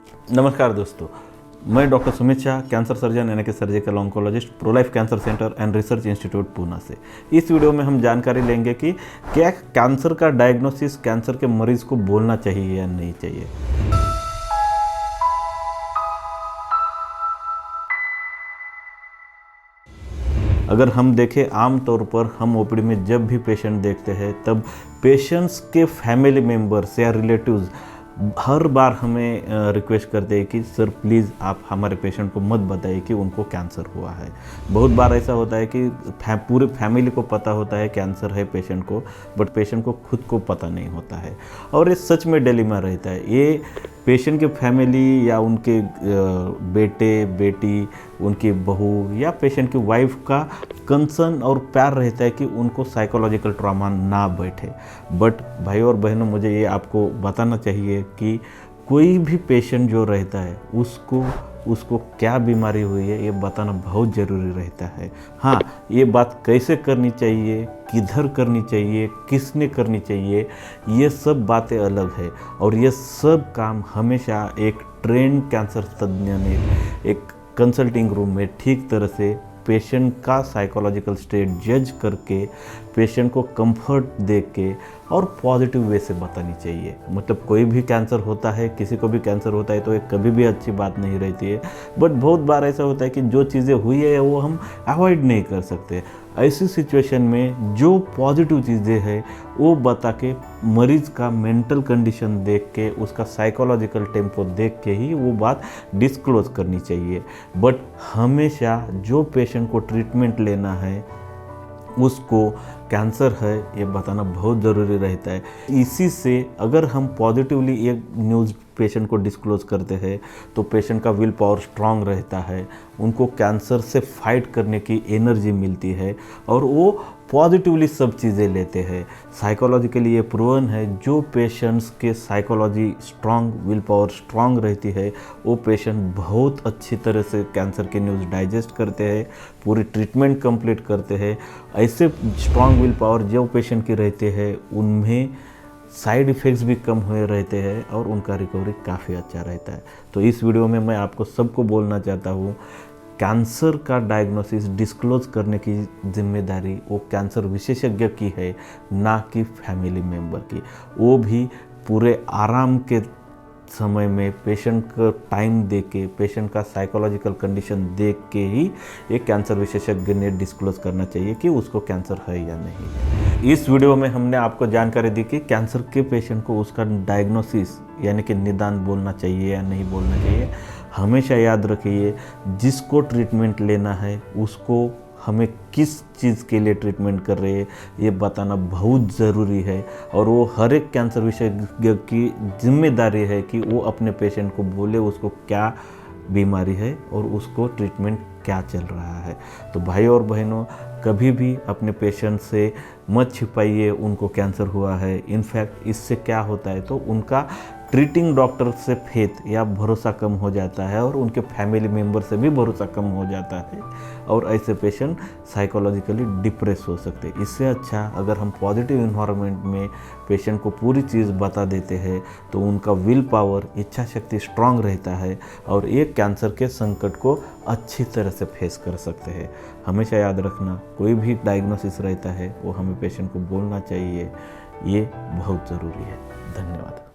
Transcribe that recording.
नमस्कार दोस्तों, मैं doctor Sumit Shah, cancer surgeon यानी कि surgical oncologist, Prolife cancer centre and research institute Poona से। इस वीडियो में हम जानकारी लेंगे कि क्या कैंसर का डायग्नोसिस कैंसर के मरीज को बोलना चाहिए या नहीं चाहिए। अगर हम देखें, आम तौर पर हम ओपीडी में जब भी पेशेंट देखते हैं तब पेशेंट्स के फैमिली मेम्बर्स या रिलेटिव्स हर बार हमें रिक्वेस्ट करते हैं कि सर प्लीज़ आप हमारे पेशेंट को मत बताइए कि उनको कैंसर हुआ है। बहुत बार ऐसा होता है कि पूरे फैमिली को पता होता है कैंसर है पेशेंट को, बट पेशेंट को खुद को पता नहीं होता है और ये सच में डिलेमा रहता है। ये पेशेंट के फैमिली या उनके बेटे बेटी, उनकी बहू या पेशेंट की वाइफ का कंसर्न और प्यार रहता है कि उनको साइकोलॉजिकल ट्रॉमा ना बैठे। बट भाई और बहनों, मुझे ये आपको बताना चाहिए कि कोई भी पेशेंट जो रहता है उसको क्या बीमारी हुई है ये बताना बहुत ज़रूरी रहता है। हाँ, ये बात कैसे करनी चाहिए, किधर करनी चाहिए, किसने करनी चाहिए, ये सब बातें अलग है और ये सब काम हमेशा एक ट्रेंड कैंसर तज्ञ ने एक कंसल्टिंग रूम में ठीक तरह से पेशेंट का साइकोलॉजिकल स्टेट जज करके पेशेंट को कंफर्ट दे के और पॉजिटिव वे से बतानी चाहिए। मतलब कोई भी कैंसर होता है, किसी को भी कैंसर होता है तो ये कभी भी अच्छी बात नहीं रहती है। बट बहुत बार ऐसा होता है कि जो चीज़ें हुई है वो हम अवॉइड नहीं कर सकते। ऐसी सिचुएशन में जो पॉजिटिव चीज़ें हैं वो बता के मरीज़ का मेंटल कंडीशन देख के, उसका साइकोलॉजिकल टेम्पो देख के ही वो बात डिस्क्लोज करनी चाहिए। बट हमेशा जो पेशेंट को ट्रीटमेंट लेना है उसको कैंसर है ये बताना बहुत ज़रूरी रहता है। इसी से अगर हम पॉजिटिवली एक न्यूज़ पेशेंट को डिस्क्लोज करते हैं तो पेशेंट का विल पावर स्ट्रांग रहता है, उनको कैंसर से फाइट करने की एनर्जी मिलती है और वो पॉजिटिवली सब चीज़ें लेते हैं। साइकोलॉजिकली ये प्रूवन है, जो पेशेंट्स के psychology strong, will power strong रहती है वो पेशेंट बहुत अच्छी तरह से कैंसर के न्यूज़ डाइजेस्ट करते हैं, पूरी ट्रीटमेंट कंप्लीट करते हैं। ऐसे स्ट्रांग विल पावर जो पेशेंट की रहते हैं उनमें साइड इफ़ेक्ट्स भी कम हुए रहते हैं और उनका रिकवरी काफ़ी अच्छा रहता है। तो इस वीडियो में मैं आपको सबको बोलना चाहता हूँ, कैंसर का डायग्नोसिस डिस्क्लोज करने की जिम्मेदारी वो कैंसर विशेषज्ञ की है, ना कि फैमिली मेम्बर की। वो भी पूरे आराम के समय में पेशेंट का टाइम दे के, पेशेंट का साइकोलॉजिकल कंडीशन देख के ही एक कैंसर विशेषज्ञ ने डिस्क्लोज करना चाहिए कि उसको कैंसर है या नहीं। इस वीडियो में हमने आपको जानकारी दी कि कैंसर के पेशेंट को उसका डायग्नोसिस यानी कि निदान बोलना चाहिए या नहीं बोलना चाहिए। हमेशा याद रखिए, जिसको ट्रीटमेंट लेना है उसको हमें किस चीज़ के लिए ट्रीटमेंट कर रहे हैं ये बताना बहुत ज़रूरी है और वो हर एक कैंसर विशेषज्ञ की जिम्मेदारी है कि वो अपने पेशेंट को बोले उसको क्या बीमारी है और उसको ट्रीटमेंट क्या चल रहा है। तो भाई और बहनों, कभी भी अपने पेशेंट से मत छिपाइए उनको कैंसर हुआ है। इनफैक्ट इससे क्या होता है तो उनका ट्रीटिंग डॉक्टर से फेथ या भरोसा कम हो जाता है और उनके फैमिली मेम्बर से भी भरोसा कम हो जाता है और ऐसे पेशेंट साइकोलॉजिकली डिप्रेस हो सकते हैं। इससे अच्छा अगर हम पॉजिटिव इन्वायरमेंट में पेशेंट को पूरी चीज़ बता देते हैं तो उनका विल पावर, इच्छा शक्ति स्ट्रांग रहता है और एक कैंसर के संकट को अच्छी तरह से फेस कर सकते हैं। हमेशा याद रखना, कोई भी डायग्नोसिस रहता है वो हमें पेशेंट को बोलना चाहिए, ये बहुत ज़रूरी है। धन्यवाद।